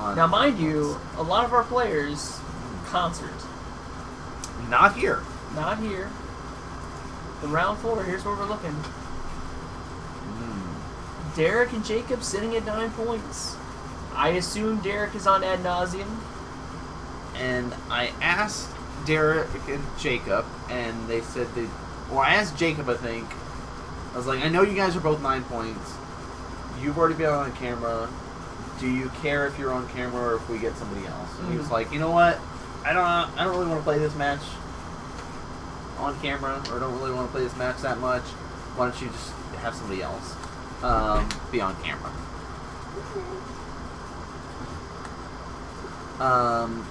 on. Now, mind you, a lot of our players, concert. Not here. Not here. The round 4, here's where we're looking. Derek and Jacob sitting at 9 points. I assume Derek is on ad nauseum. And I asked Derek and Jacob, and they said I asked Jacob, I think. I was like, I know you guys are both 9 points. You've already been on camera. Do you care if you're on camera or if we get somebody else? And he was like, you know what? I don't really want to play this match on camera, or don't really want to play this match that much. Why don't you just have somebody else be on camera?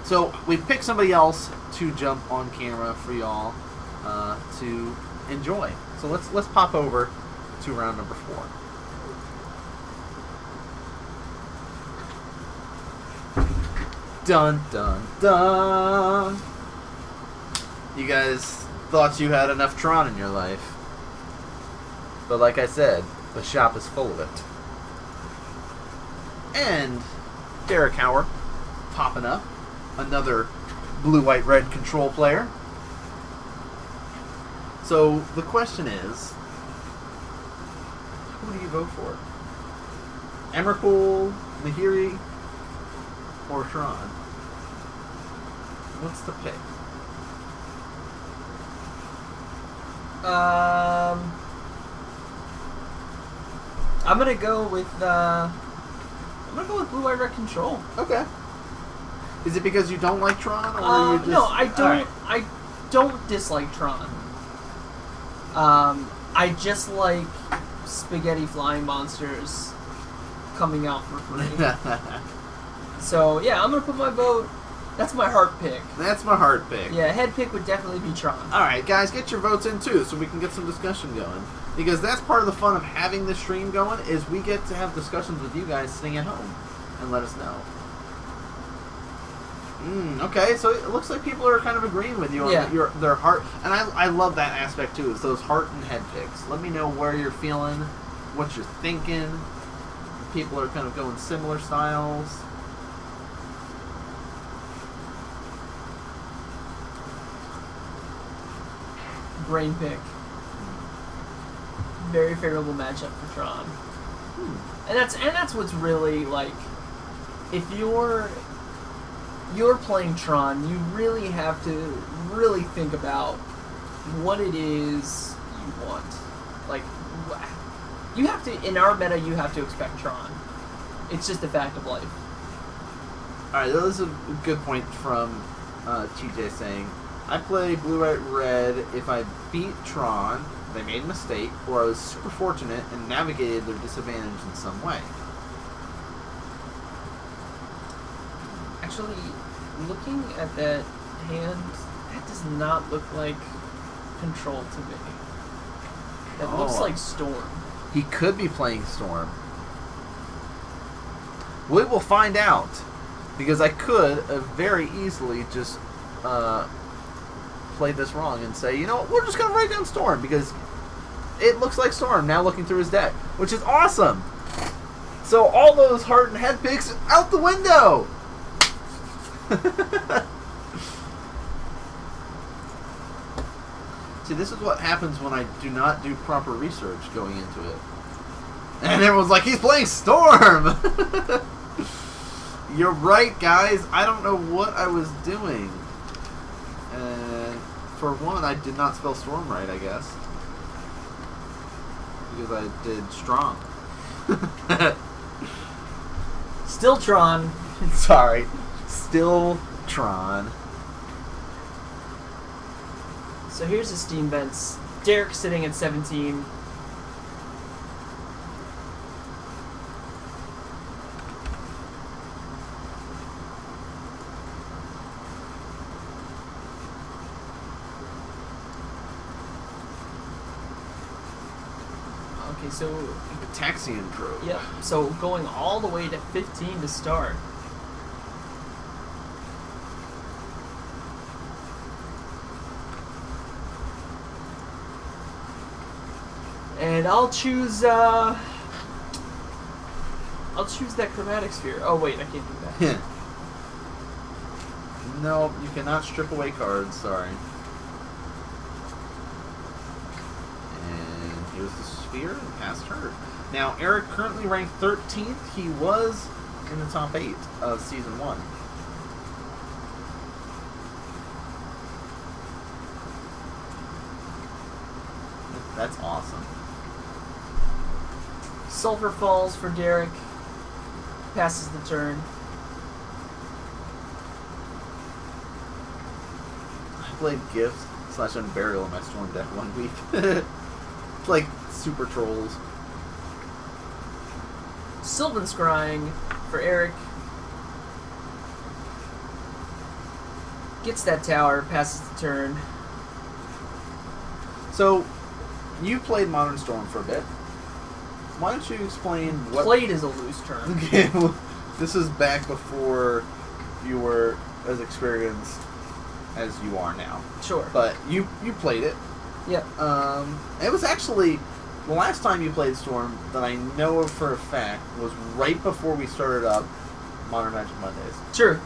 So we picked somebody else to jump on camera for y'all to enjoy. So let's pop over to round number 4. Dun dun dun. You guys thought you had enough Tron in your life, but like I said, the shop is full of it. And Derek Hauer popping up, another blue, white, red control player. So the question is, who do you vote for? Emrakul, Nahiri, or Tron? What's the pick? I'm gonna go with blue, white, red control. Okay. Is it because you don't like Tron, or you just... No, I don't. Right. I don't dislike Tron. I just like spaghetti flying monsters coming out for free. So yeah, I'm gonna put my vote. That's my heart pick. That's my heart pick. Yeah, head pick would definitely be Tron. All right, guys, get your votes in too, so we can get some discussion going. Because that's part of the fun of having this stream going, is we get to have discussions with you guys sitting at home and let us know. Okay, so it looks like people are kind of agreeing with you on their heart, and I love that aspect too. It's those heart and head picks. Let me know where you're feeling, what you're thinking. People are kind of going similar styles. Brain pick. Very favorable matchup for Tron. And that's what's really like. If you're playing Tron, you really have to really think about what it is you want. Like, you have to, in our meta, you have to expect Tron. It's just a fact of life. Alright, that was a good point from TJ saying, I play blue, white, red. If I beat Tron, they made a mistake, or I was super fortunate and navigated their disadvantage in some way. Actually, looking at that hand, that does not look like Control to me. That looks like Storm. He could be playing Storm. We will find out, because I could very easily just play this wrong and say, you know what, we're just going to write down Storm, because it looks like Storm now looking through his deck, which is awesome. So all those heart and head picks out the window. See, this is what happens when I do not do proper research going into it. And everyone's like, he's playing Storm! You're right, guys. I don't know what I was doing. And for one, I did not spell Storm right, I guess. Because I did Strong. Still Tron. Sorry. Still Tron. So here's the Steam Vents. Derek sitting at 17. Okay, so... Taxian Pro. Yep, so going all the way to 15 to start. And I'll choose I'll choose that chromatic sphere. Oh wait, I can't do that. No, you cannot strip away cards. Sorry. And here's the sphere and past turn. Now Eric currently ranked 13th. He was in the top 8 of season 1. That's awesome. Sulfur Falls for Derek. Passes the turn. I played Gifts / Unburial in my Storm deck 1 week. It's like super trolls. Sylvan Scrying for Eric. Gets that tower, passes the turn. So, you played Modern Storm for a bit. Why don't you explain what... Played is a loose term. Okay, well, this is back before you were as experienced as you are now. Sure. But you played it. Yep. It was actually... The last time you played Storm that I know of for a fact was right before we started up Modern Magic Mondays. True.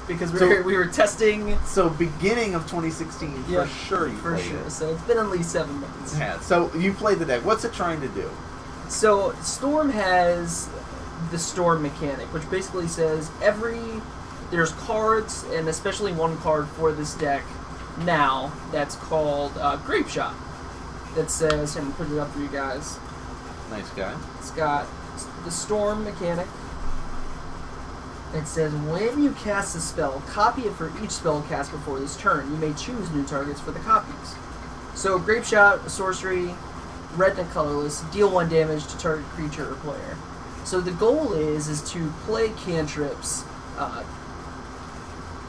Because we were testing... So, beginning of 2016, for sure you played it. So, it's been at least 7 months. Yeah, so you played the deck. What's it trying to do? So, Storm has the Storm mechanic, which basically says there's cards, and especially one card for this deck now, that's called Grape Shot. That says, I'm going to put it up for you guys. Nice guy. It's got the Storm mechanic. It says, when you cast a spell, copy it for each spell cast before this turn. You may choose new targets for the copies. So, Grape Shot, a sorcery, red and colorless, deal 1 damage to target creature or player. So the goal is to play cantrips,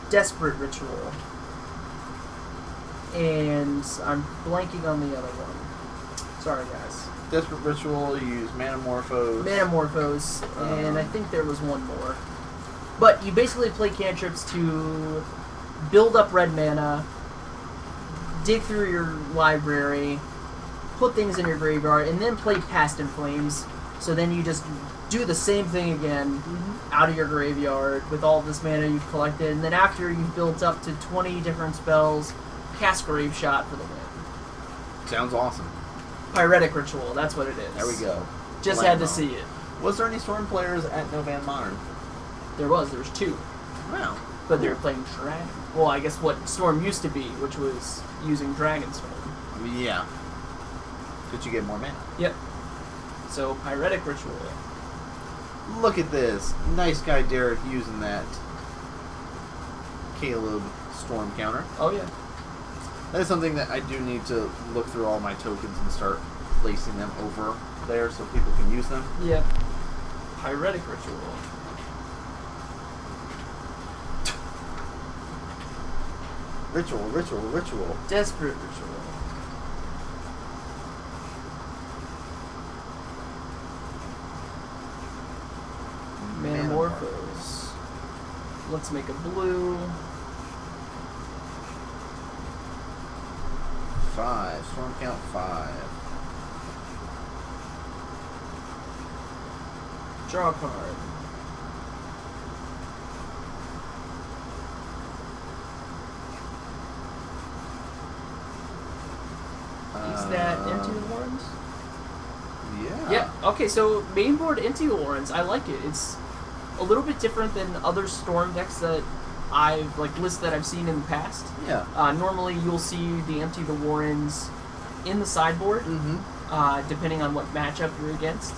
Desperate Ritual, and I'm blanking on the other one. Sorry, guys. Desperate Ritual, you use Manamorphose, and I think there was one more. But you basically play cantrips to build up red mana, dig through your library, put things in your graveyard, and then play Past in Flames. So then you just do the same thing again out of your graveyard with all this mana you've collected, and then after you've built up to 20 different spells, cast Grave Shot for the win. Sounds awesome. Pyretic Ritual, that's what it is. There we go. Just had to see it. Was there any Storm players at No Van Modern? There was 2. Wow. But they were playing Dragon. Well, I guess what Storm used to be, which was using Dragonstorm. Yeah. Did you get more mana? Yep. So, Pyretic Ritual. Look at this. Nice guy Derek using that Caleb Storm counter. Oh, yeah. That is something that I do need to look through all my tokens and start placing them over there so people can use them. Yep. Pyretic Ritual. Ritual. Desperate Ritual. Manamorphose. Let's make a blue. 5. Storm count 5. Draw a card. Is that Empty the Warrens? Yeah. Yep. Okay, so main board Empty the Warrens. I like it. It's a little bit different than other Storm decks that lists that I've seen in the past. Yeah. Normally you'll see the Empty the Warrens in the sideboard, depending on what matchup you're against.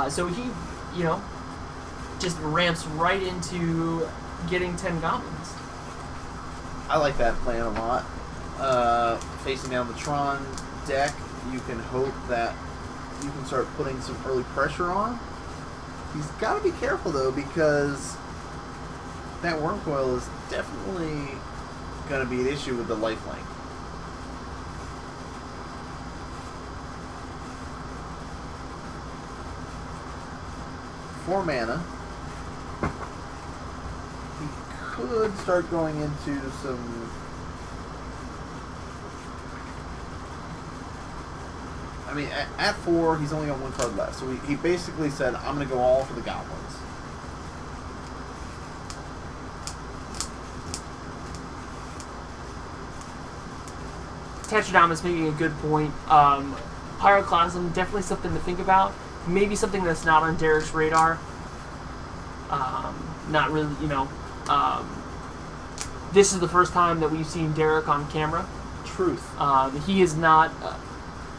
So he, just ramps right into getting 10 goblins. I like that plan a lot. Facing down the Tron deck, you can hope that you can start putting some early pressure on. He's got to be careful, though, because that Wormcoil is definitely going to be an issue with the lifelink. For mana, he could start going into some... I mean, at 4, he's only got 1 card left. So he basically said, I'm going to go all for the goblins. Tetradam is making a good point. Pyroclasm, definitely something to think about. Maybe something that's not on Derek's radar. Not really, this is the first time that we've seen Derek on camera. Truth. He is not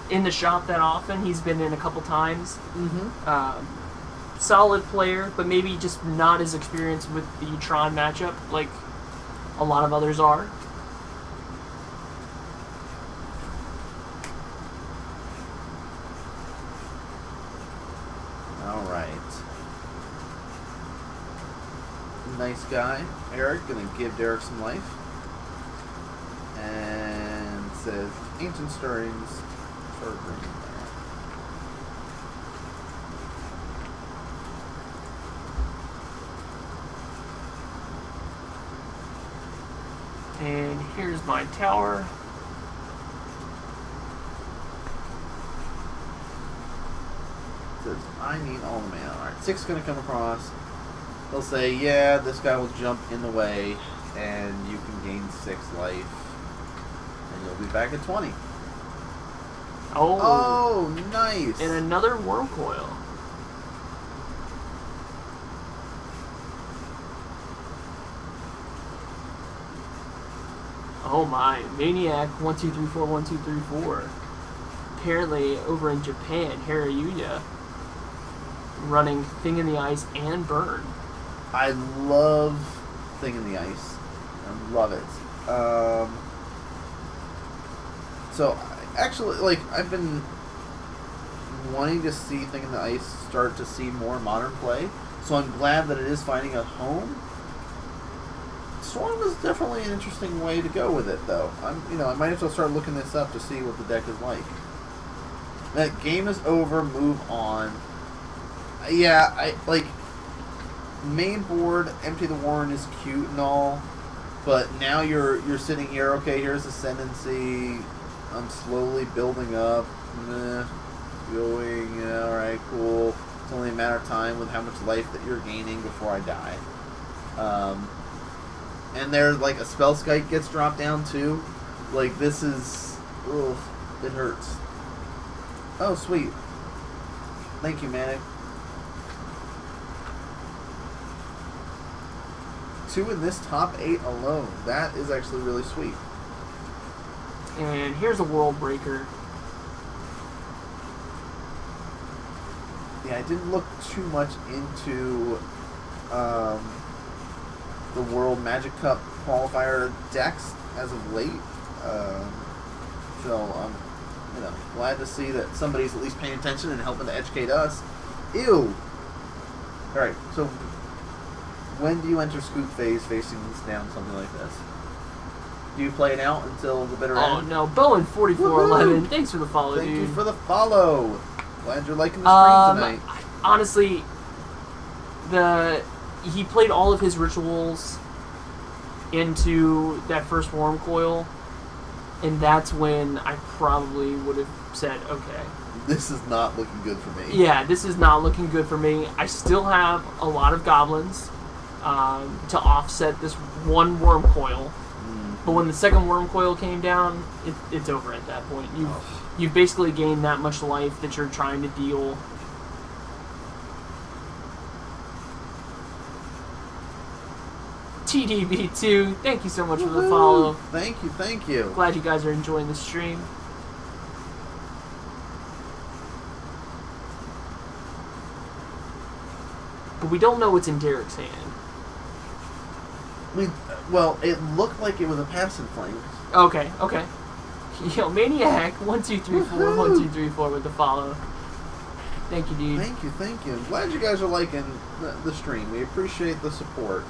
in the shop that often. He's been in a couple times. Mm-hmm. Solid player, but maybe just not as experienced with the Tron matchup like a lot of others are. Nice guy. Eric, gonna give Derek some life. And says, Ancient Stirrings. Start bringing there. And here's my tower. Says, I need all the mana. Alright, 6 gonna come across. They'll say, yeah, this guy will jump in the way, and you can gain 6 life, and you'll be back at 20. Oh, nice! And another Worm Coil. Oh my, Maniac 1 2 3 4 1 2 3 4. Apparently over in Japan, Harayuya running Thing in the Ice and Burn. I love Thing in the Ice. I love it. So, actually, like, I've been wanting to see Thing in the Ice start to see more modern play, so I'm glad that it is finding a home. Storm is definitely an interesting way to go with it, though. I might as well start looking this up to see what the deck is like. That game is over, move on. Yeah, main board, Empty the Warren is cute and all, but now you're sitting here, okay, here's Ascendancy, I'm slowly building up, going, alright, cool, it's only a matter of time with how much life that you're gaining before I die. And there's, like, a Spell Skite gets dropped down, too. Like, this is, ugh, it hurts. Oh, sweet. Thank you, Manic. 2 in this top 8 alone. That is actually really sweet. And here's a World Breaker. Yeah, I didn't look too much into the World Magic Cup qualifier decks as of late. So I'm glad to see that somebody's at least paying attention and helping to educate us. Ew! Alright, so when do you enter scoop phase facing down something like this? Do you play it out until the bitter end? Oh no, Bowen4411, thanks for the follow, Thank dude. you for the follow. Glad you're liking the stream tonight. Honestly, he played all of his rituals into that first Worm Coil, and that's when I probably would have said, okay. This is not looking good for me. Yeah, this is not looking good for me. I still have a lot of goblins to offset this one Worm Coil. But when the second Worm Coil came down, it's over at that point. You've basically gained that much life that you're trying to deal. TDB2, thank you so much for the follow. Thank you, thank you. Glad you guys are enjoying the stream. But we don't know what's in Derek's hand. I mean, well, it looked like it was a passive flame. Okay. Yo, Maniac, 1 2 3 4 1 2 3 4 with the follow. Thank you, dude. Thank you. I'm glad you guys are liking the stream. We appreciate the support.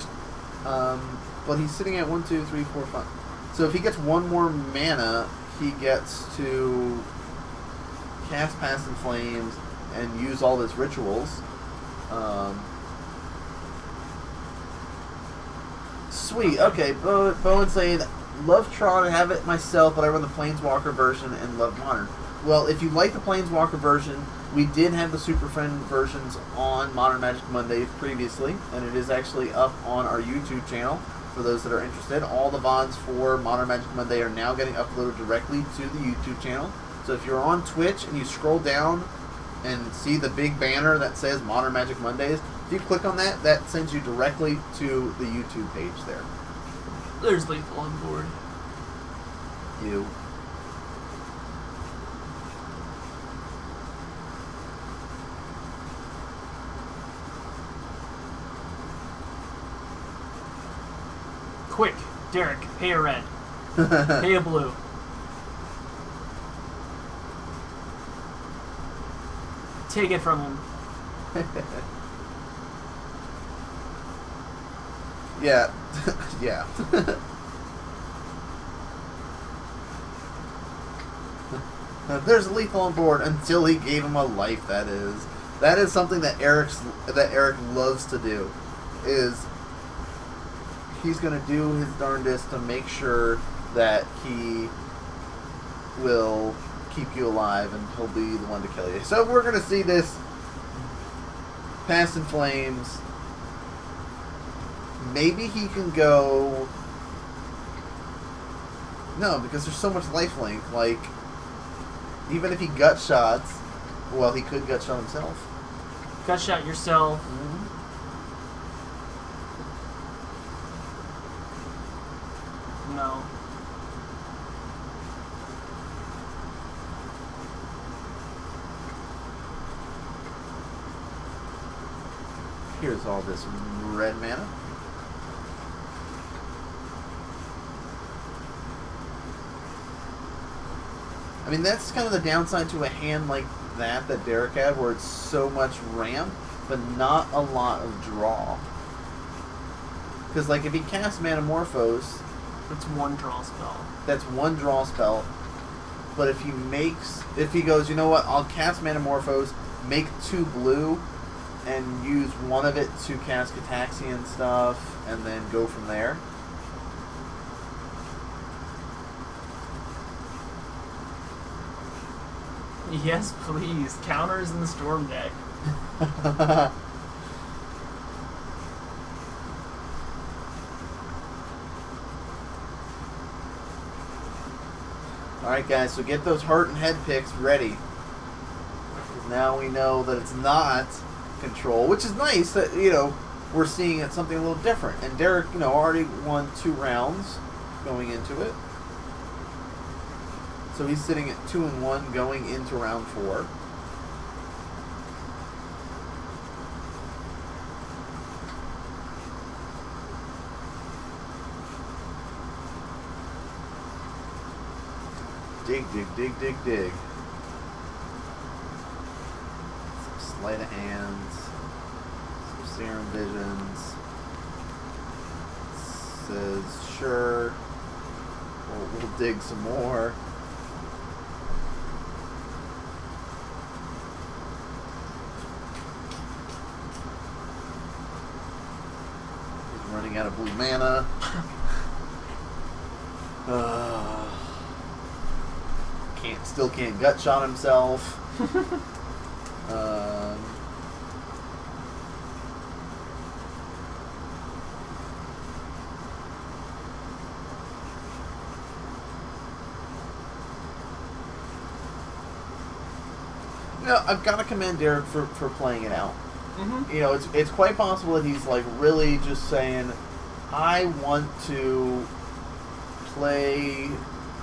But he's sitting at 1 2 3 4 5. So if he gets one more mana, he gets to cast Passive Flames and use all his rituals. Sweet. Okay, Bowen's saying, love Tron and have it myself, but I run the Planeswalker version and love Modern. well, if you like the Planeswalker version, we did have the Super Friend versions on Modern Magic Monday previously, and it is actually up on our YouTube channel for those that are interested. All the VODs for Modern Magic Monday are now getting uploaded directly to the YouTube channel. So if you're on Twitch and you scroll down and see the big banner that says Modern Magic Mondays, if you click on that, that sends you directly to the YouTube page there. There's Lethal on board. You. Quick, Derek, pay a red. Pay a blue. Take it from him. Yeah. Yeah. There's Lethal on board until he gave him a life, that is. That is something that Eric loves to do. Is he's going to do his darndest to make sure that he will keep you alive and he'll be the one to kill you. So we're going to see this Past in Flames. Maybe he can go... No, because there's so much lifelink. Like, even if he gut shots, well, he could gut shot himself. Gut shot yourself. Mm-hmm. No. Here's all this red mana. I mean, that's kind of the downside to a hand like that Derek had, where it's so much ramp, but not a lot of draw. Because, like, if he casts Manamorphose, It's one draw spell. that's one draw spell. But if he goes, you know what, I'll cast Manamorphose, make 2 blue, and use one of it to cast Cataxia and stuff, and then go from there. Yes, please. Counters in the Storm deck. Alright guys, so get those heart and head picks ready. Because now we know that it's not control, which is nice that, you know, we're seeing it something a little different. And Derek, you know, already won 2 rounds going into it. So he's sitting at 2-1 going into round 4. Dig, dig, dig, dig, dig. Some sleight of hands. Some serum visions. Says, sure. We'll dig some more. He's running out of blue mana. Still can't gut shot himself. You know, I've got to commend Derek for playing it out. Mm-hmm. You know, it's quite possible that he's like really just saying, I want to play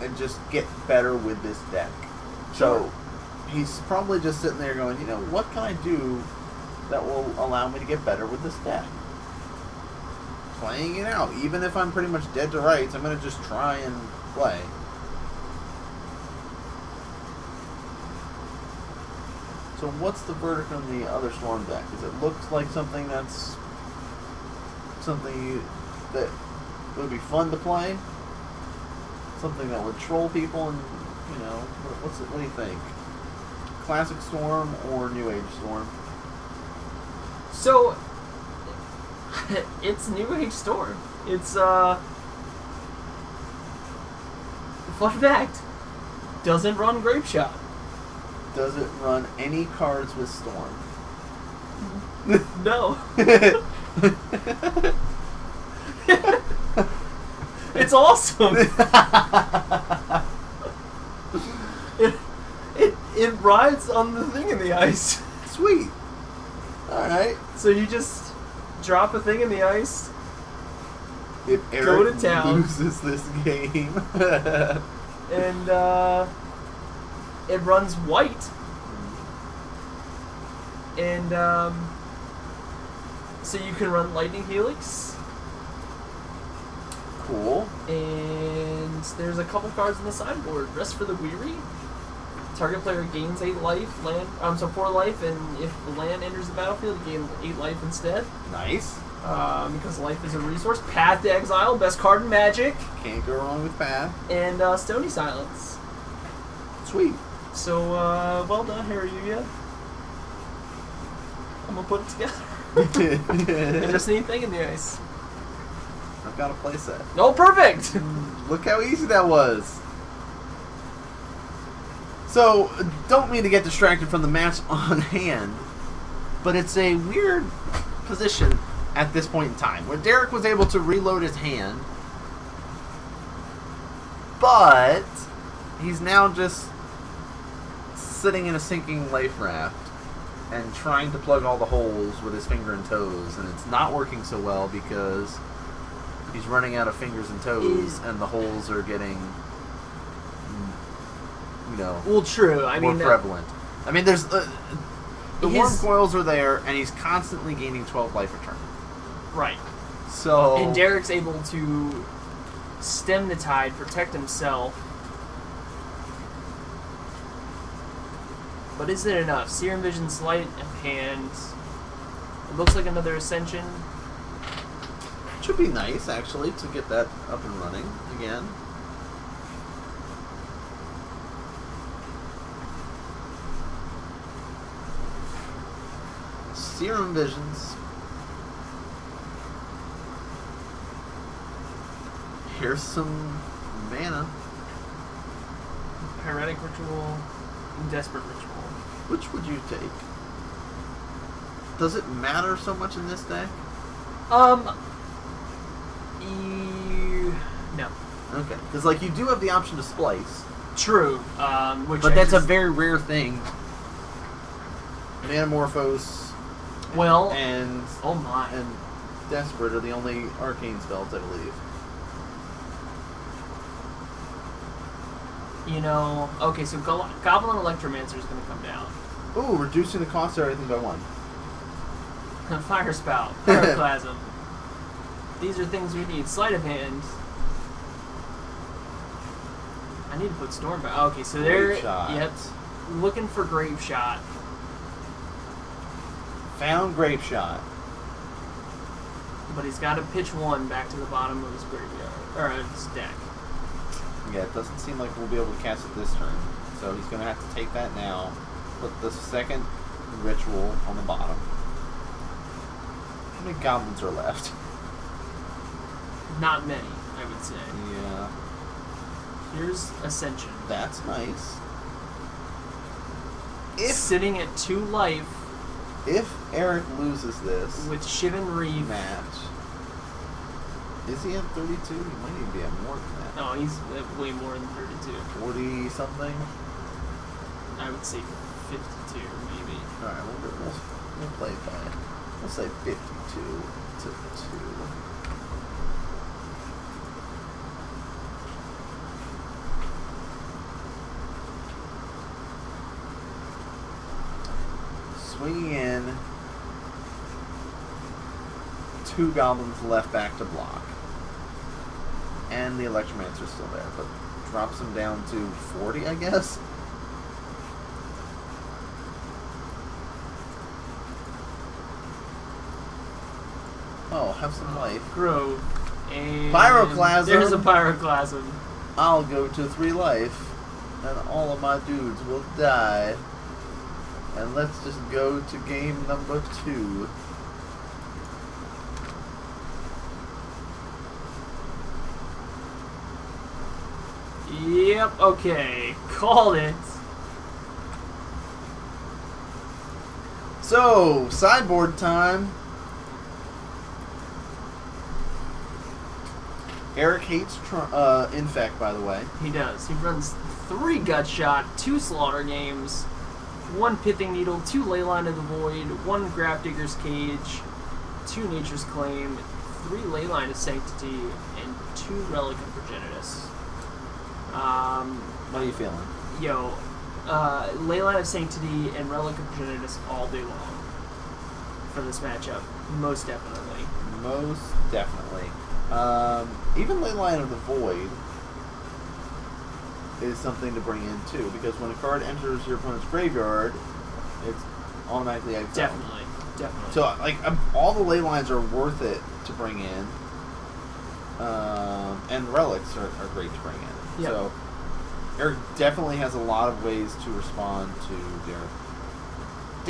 and just get better with this deck. So he's probably just sitting there going, you know, what can I do that will allow me to get better with this deck? Playing it out. Even if I'm pretty much dead to rights, I'm going to just try and play. So what's the verdict on the other Storm deck? Does it look like something that's something that would be fun to play? Something that would troll people, and you know, what do you think? Classic Storm or New Age Storm? So, it's New Age Storm. It's, fun fact, doesn't run Grape Shot. Does it run any cards with Storm? No. It's awesome. It rides on the thing in the ice. Sweet. Alright. So you just drop a thing in the ice. If Go Eric to town. loses this game. And it runs white. And so you can run Lightning Helix. Cool. And there's a couple cards in the sideboard. Rest for the Weary. Target player gains 4 life, and if the land enters the battlefield, you gain 8 life instead. Nice. Because life is a resource. Path to Exile, best card in Magic. Can't go wrong with Path. And Stony Silence. Sweet. So, well done, Harry Yuya. I'm gonna put it together. I just need a thing in the ice. I've got a playset. No, perfect! Look how easy that was. So, don't mean to get distracted from the match on hand, but it's a weird position at this point in time, where Derek was able to reload his hand, but he's now just sitting in a sinking life raft and trying to plug all the holes with his finger and toes, and it's not working so well because he's running out of fingers and toes, and the holes are getting, Well, true. I more mean, prevalent. I mean, there's the worm his- coils are there, and he's constantly gaining 12 life a turn. right. So And Derek's able to stem the tide, protect himself. But is it enough? Serum Vision, Sleight of Hand. It looks like another Ascension. it should be nice actually to get that up and running again. Serum Visions. Here's some mana. Pyretic Ritual, Desperate Ritual. Which would you take? Does it matter so much in this deck? No. Okay, because like you do have the option to splice, True. but that's a very rare thing. Manamorphose well. and Oh my. and Desperate are the only arcane spells, I believe. Okay, so Goblin Electromancer is going to come down. Ooh, reducing the cost of everything by 1. Fire Spout, Pyroclasm. These are things we need. Sleight of Hand. I need to put Storm back. Okay, so they're Grave Shot. Yep, looking for Grave Shot. Found Grave Shot. But he's got to pitch 1 back to the bottom of his graveyard or his deck. Yeah, it doesn't seem like we'll be able to cast it this turn. So he's going to have to take that now. Put the second ritual on the bottom. How many goblins are left? Not many, I would say. Yeah, Here's Ascension. that's nice. Sitting at 2 life If Eric loses this with Shivan Reeve. match, is he at 32? He might even be at more than that. No, he's at way more than 32. 40 something? I would say 52, maybe. Alright, we'll play it by. We'll say 52 to 2. Swinging in. 2 goblins left back to block. And the Electromancer's still there, but drops him down to 40, I guess? Oh, have some life. Grove. And Pyroclasm. There's a Pyroclasm. I'll go to 3 life, and all of my dudes will die. And let's just go to game number 2. Yep, okay. Called it. So, sideboard time. Eric hates Infect, by the way. He does. He runs 3 Gut Shot, 2 Slaughter Games, 1 Pithing Needle, 2 Leyline of the Void, 1 Grafdigger's Cage, 2 Nature's Claim, 3 Leyline of Sanctity, and 2 Relic of Progenitus. What are you feeling? Leyline of Sanctity and Relic of Progenitus all day long for this matchup. Most definitely. Most definitely. Even Leyline of the Void is something to bring in too, because when a card enters your opponent's graveyard, it's automatically exiled. Definitely. So, like, all the Leylines are worth it to bring in, and relics are great to bring in. Yep. So, Eric definitely has a lot of ways to respond to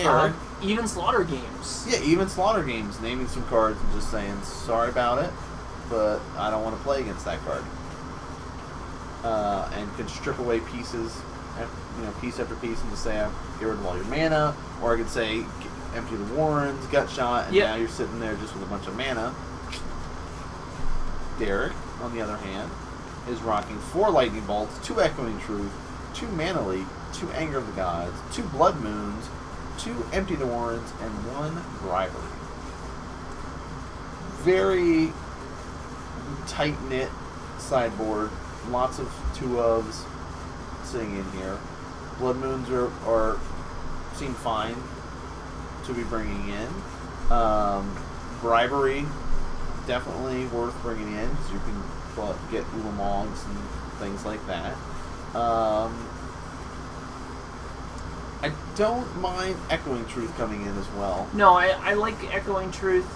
Derek. Even Slaughter Games. Yeah, even Slaughter Games, naming some cards and just saying, sorry about it, but I don't want to play against that card. And can strip away pieces, piece after piece, and just say, get rid of all your mana, or I could say, empty the Warrens, Gut Shot, and now you're sitting there just with a bunch of mana. Derek, on the other hand, is rocking 4 Lightning Bolts, 2 Echoing Truth, 2 Mana Leak, 2 Anger of the Gods, 2 Blood Moons, 2 Empty the Warrens, and 1 Bribery. Very tight-knit sideboard. Lots of 2-ofs sitting in here. Blood Moons are seem fine to be bringing in. Bribery, definitely worth bringing in, because you can get Ulamogs and things like that. I don't mind Echoing Truth coming in as well. No, I like Echoing Truth.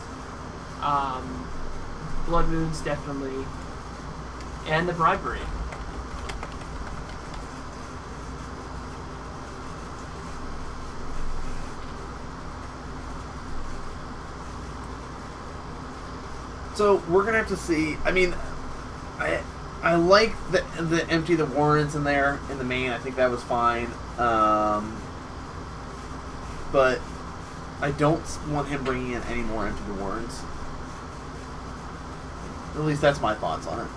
Blood Moons, definitely. And the Bribery. So we're gonna have to see. I mean, I like the empty the Warrens in there in the main. I think that was fine. But I don't want him bringing in any more empty the Warrens. At least that's my thoughts on it.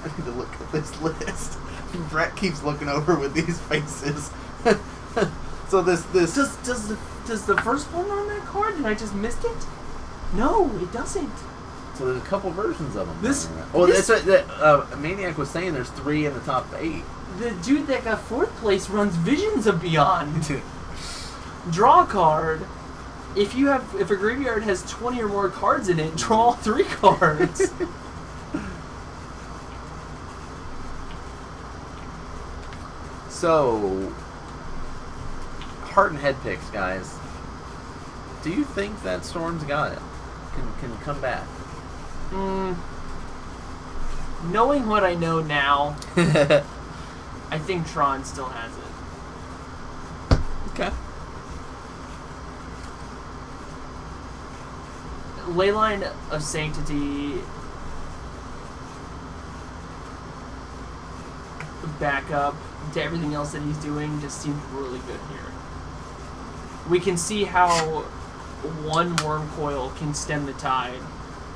I need to look at this list. Brett keeps looking over with these faces. So this does the first one on that card? Did I just missed it? No, it doesn't. So there's a couple versions of them. That's what Maniac was saying. There's 3 in the top 8. The dude that got 4th place runs Visions of Beyond. Draw a card. If a graveyard has 20 or more cards in it, draw 3 cards. So, heart and head picks, guys. Do you think that Storm's got it? Can come back? Knowing what I know now, I think Tron still has it. Okay. Leyline of Sanctity, backup to everything else that he's doing, just seems really good here. We can see how 1 Worm Coil can stem the tide,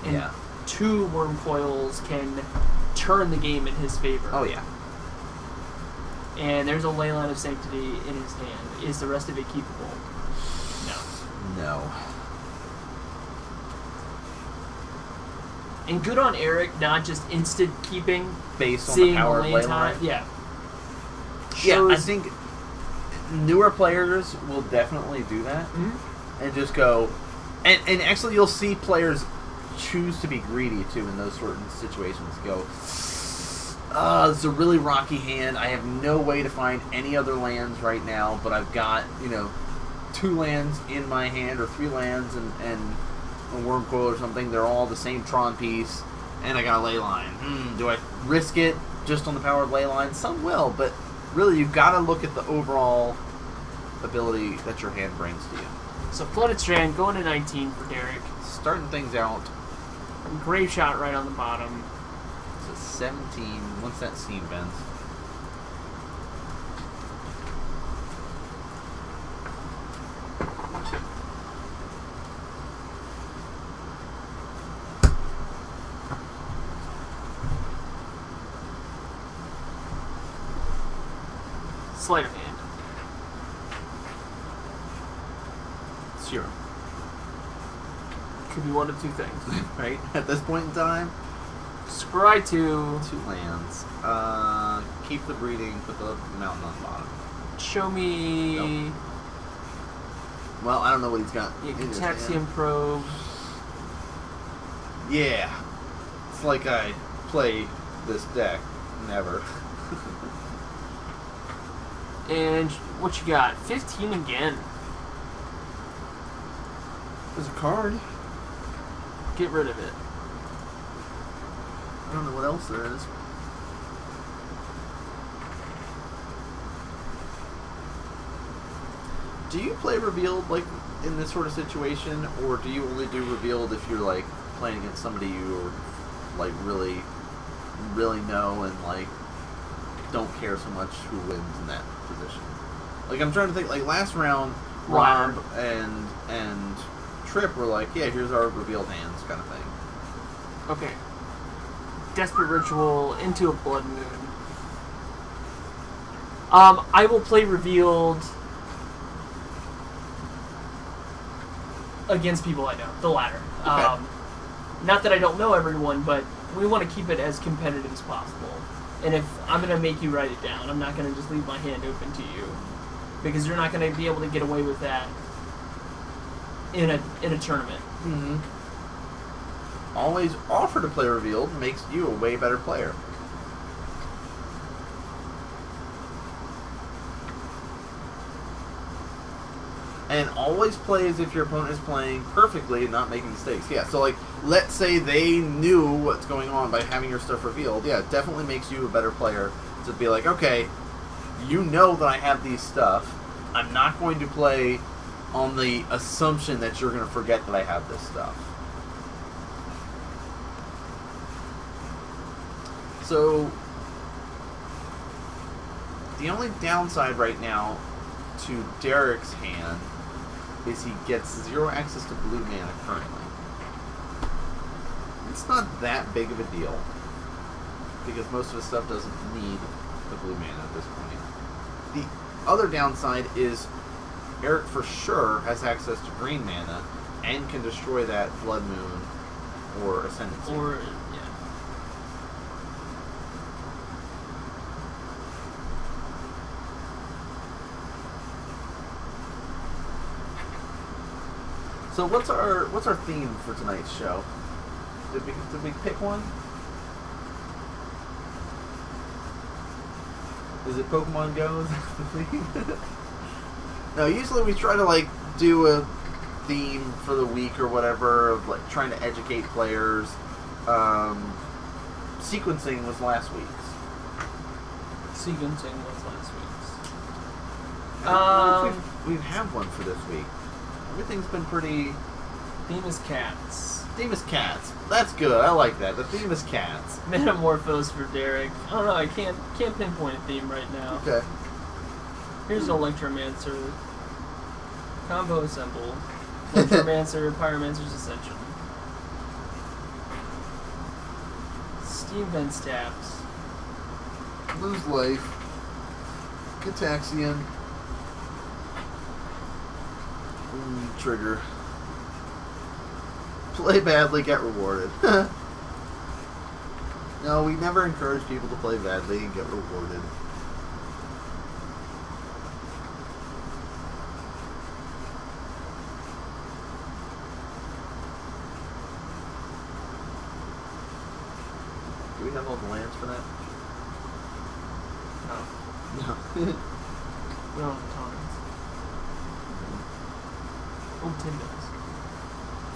and 2 Worm Coils can turn the game in his favor. Oh yeah. And there's a Leyline of Sanctity in his hand. Is the rest of it keepable? No. And good on Eric, not just instant keeping. Based on seeing the power of lane time. Leyline. Yeah. Yeah, I think newer players will definitely do that. Mm-hmm. And just go... And actually you'll see players choose to be greedy, too, in those certain situations. Go, this is a really rocky hand. I have no way to find any other lands right now, but I've got, 2 lands in my hand, or 3 lands, and a Worm Coil or something. They're all the same Tron piece, and I got a Leyline. Do I risk it just on the power of Leyline? Some will, but really you've got to look at the overall ability that your hand brings to you. So Flooded Strand going to 19 for Derek. Starting things out. Grave Shot right on the bottom. So 17. Once that seam bends. Sleight of hand. Zero. Could be one of two things. Right? At this point in time, Scry 2. 2 lands. Keep the breeding, put the mountain on the bottom. Show me... Nope. Well, I don't know what he's got. Yeah, in his Cataxium hand. Probe. Yeah. It's like I play this deck. Never. And what you got? 15 again. There's a card. Get rid of it. I don't know what else there is. Do you play revealed like in this sort of situation, or do you only do revealed if you're like playing against somebody you like really know and like don't care so much who wins in that position? Like I'm trying to think. Like last round, Rob and Trip were like, yeah, here's our revealed hands kind of thing. Okay. Desperate Ritual into a Blood Moon. I will play revealed against people I know. The latter. Okay. Not that I don't know everyone, but we want to keep it as competitive as possible. And if I'm going to make you write it down, I'm not going to just leave my hand open to you. Because you're not going to be able to get away with that in a tournament. Mm-hmm. Always offer to play revealed makes you a way better player. And always play as if your opponent is playing perfectly and not making mistakes. Yeah, so like, let's say they knew what's going on by having your stuff revealed. Yeah, it definitely makes you a better player to be like, okay, you know that I have these stuff. I'm not going to play on the assumption that you're going to forget that I have this stuff. So, the only downside right now to Derek's hand is he gets 0 access to blue mana currently. It's not that big of a deal, because most of his stuff doesn't need the blue mana at this point. The other downside is Eric for sure has access to green mana and can destroy that Blood Moon or Ascendancy. Or, yeah. So what's our theme for tonight's show? Did we pick one? Is it Pokemon Go? Is that the theme? No, usually we try to like do a theme for the week or whatever of like trying to educate players. Sequencing was last week's. Sequencing was last week's. I don't know if we have one for this week. Everything's been pretty... Theme is cats. Theme is cats. That's good. I like that. The theme is cats. Metamorphose for Derek. I don't know. I can't pinpoint a theme right now. Okay. Here's Electromancer. Combo Assemble. Electromancer, Pyromancer's Ascension. Steam Vents Taps. Lose life. Cataxian. Trigger. Play badly, get rewarded. No, we never encourage people to play badly and get rewarded. Do we have all the lands for that? No. No. We don't have tons. Oh, Tim does.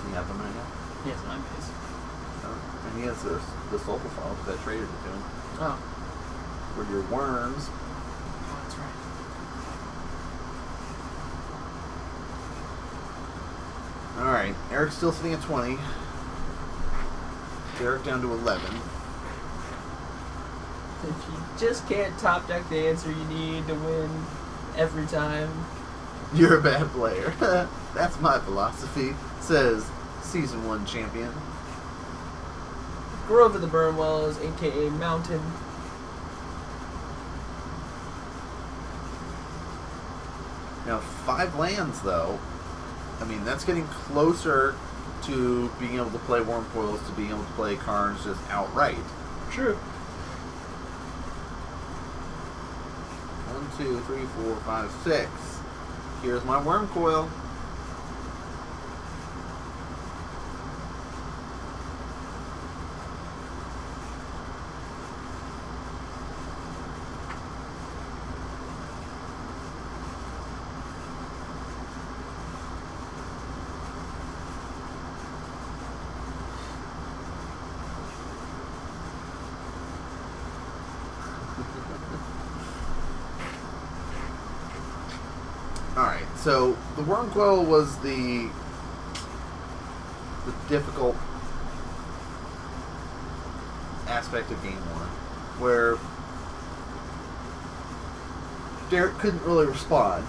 Do you have them right now? He has 9 base. Oh. And he has the Sulfur File because I traded it to him. Oh. For your worms. Oh, that's right. Alright, Eric's still sitting at 20. Derek down to 11. If you just can't top deck the answer you need to win every time. You're a bad player. That's my philosophy, says Season 1 champion. Grove of the Burnwells, aka Mountain. Now, 5 lands, though, I mean, that's getting closer to being able to play Wormcoils to being able to play Karns just outright. True. 1, 2, 3, 4, 5, 6. Here's my Wormcoil. Alright, so the Wormcoil was the difficult aspect of game 1, where Derek couldn't really respond.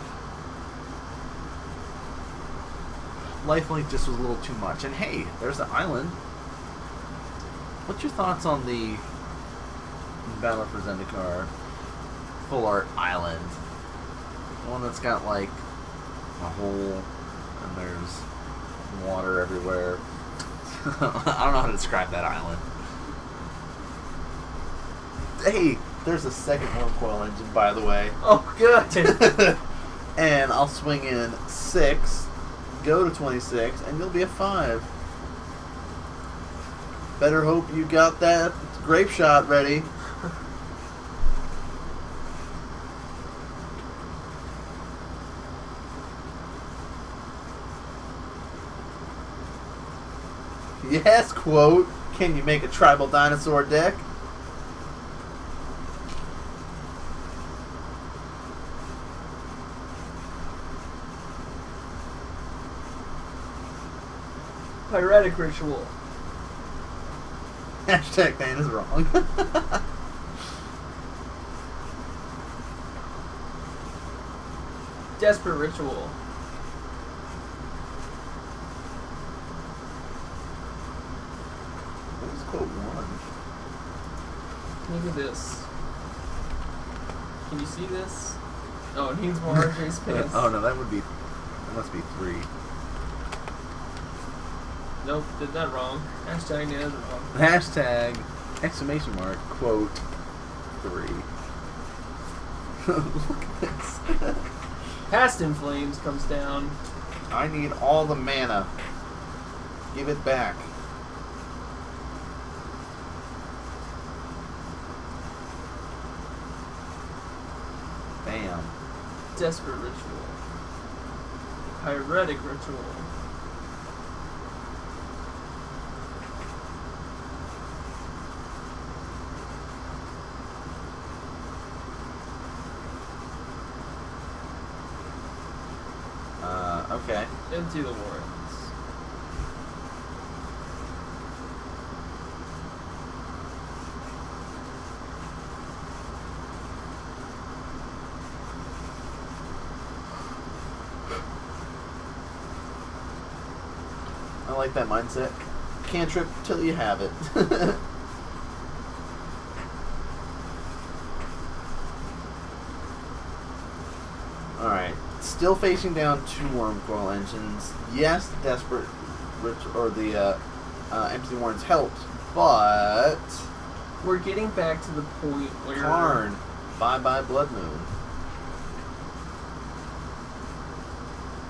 Lifelink just was a little too much. And hey, there's the island. What's your thoughts on the Battle for Zendikar Full Art Island? The one that's got like a hole and there's water everywhere. I don't know how to describe that island. Hey, there's a second Wormcoil engine, by the way. Oh, good. And I'll swing in 6, go to 26, and you'll be a 5. Better hope you got that grape shot ready. Yes, quote. Can you make a tribal dinosaur deck? Pyretic ritual. Hashtag Dan is wrong. Desperate ritual. What was quote 1? Look at this. Can you see this? Oh, it needs more RJ space. Oh no, that must be 3. Nope, did that wrong. Hashtag did it wrong. Hashtag exclamation mark quote 3. Look at this. Past in Flames comes down. I need all the mana. Give it back. Bam. Desperate ritual. Pyretic ritual. Okay. Empty the warrens. I like that mindset. Cantrip till you have it. Alright. Still facing down 2 Wormcoil engines. Yes, the Desperate or the Empty Warrens helped, but We're getting back to the point where Karn, bye-bye Blood Moon.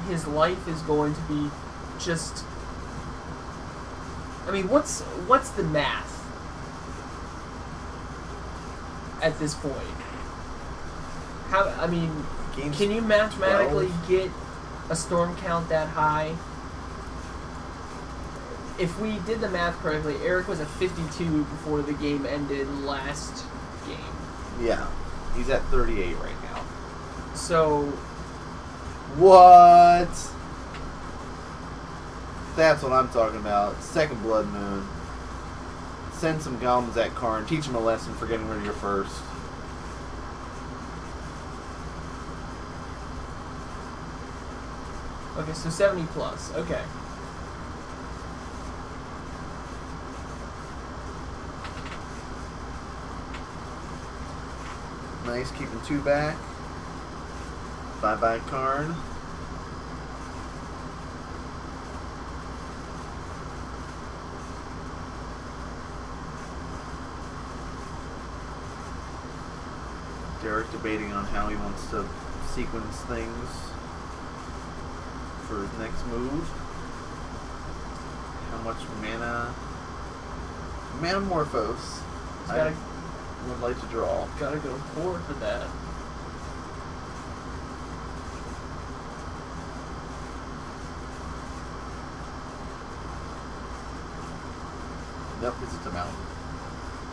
his life is going to be just... I mean, what's the math at this point? How, I mean, Game's can you mathematically 12. get a storm count that high? If we did the math correctly, Eric was at 52 before the game ended last game. Yeah. He's at 38 right now. So, What? That's what I'm talking about. Second Blood Moon. Send some goblins at Karn. Teach him a lesson for getting rid of your first. okay, so 70 plus. Okay. Nice, keeping 2 back. Bye-bye card. Derek debating on how he wants to sequence things for his next move. How much mana? Manamorphose. I would like to draw. Gotta go forward for that. Nope, because it's a mountain.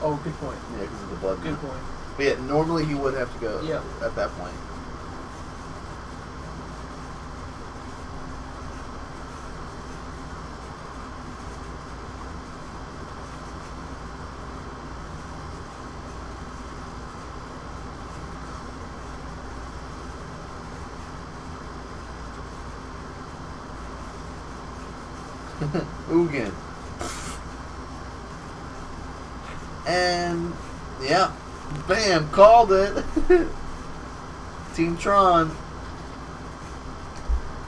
Oh, good point. Yeah, because of the blood. Good point. But yeah, normally he would have to go Yeah. at that point. Ugin. And yeah, bam, called it. Team Tron.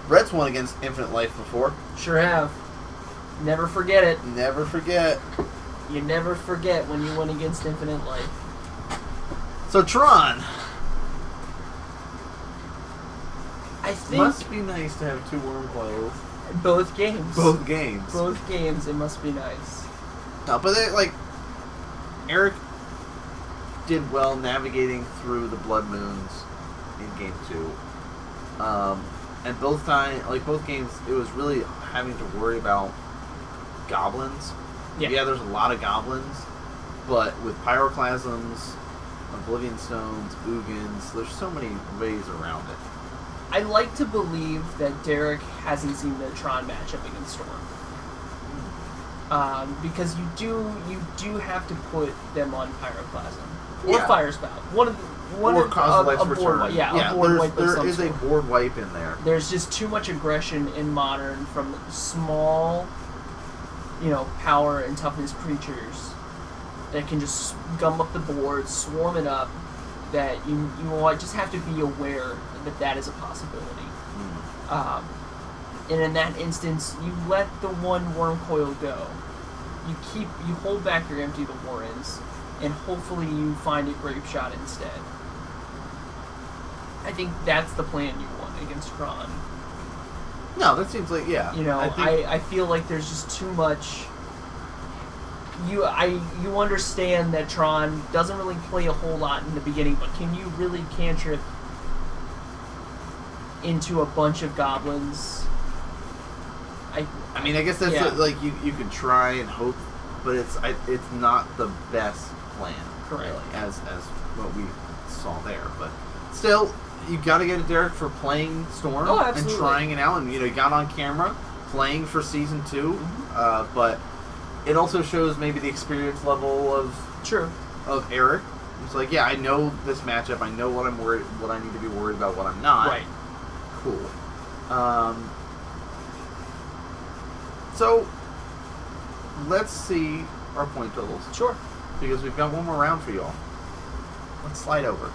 Brett's won against Infinite Life before. Sure have. Never forget it. Never forget. You never forget when you went against Infinite Life. So Tron. I think Must be nice to have 2 worm coils. both games. Both games. Both games, it must be nice. No, but they, like, Eric did well navigating through the Blood Moons in Game 2. And both games, it was really having to worry about goblins. Yeah. There's a lot of goblins, but with pyroclasms, Oblivion Stones, Ugins, there's so many ways around it. I like to believe that Derek hasn't seen the Tron matchup against Storm. Because you do have to put them on Pyroclasm. Or Yeah. Fire Spout. Or Cause Life's a board Return. wipe. Yeah, a board wipe of there some is a sort. board wipe in there. There's just too much aggression in Modern from small, power and toughness creatures that can just gum up the board, swarm it up, that you just have to be aware that is a possibility. And in that instance, you let the one worm coil go. You hold back your Empty the Warrens, and hopefully you find a grape shot instead. I think that's the plan you want against Tron. No, that seems like, yeah. I feel like there's just too much. You understand that Tron doesn't really play a whole lot in the beginning, but can you really cantrip into a bunch of goblins? I mean, I guess that's you could try and hope, but it's not the best plan, Correct. really, as what we saw there. But still, you got to get it, Derek, for playing Storm and trying it out, and you got on camera playing for Season 2. Mm-hmm. But it also shows maybe the experience level of Eric. It's like, yeah, I know this matchup. I know what I need to be worried about, what I'm not. Right. Cool. So, let's see our point totals. Sure. Because we've got one more round for y'all. Let's slide over.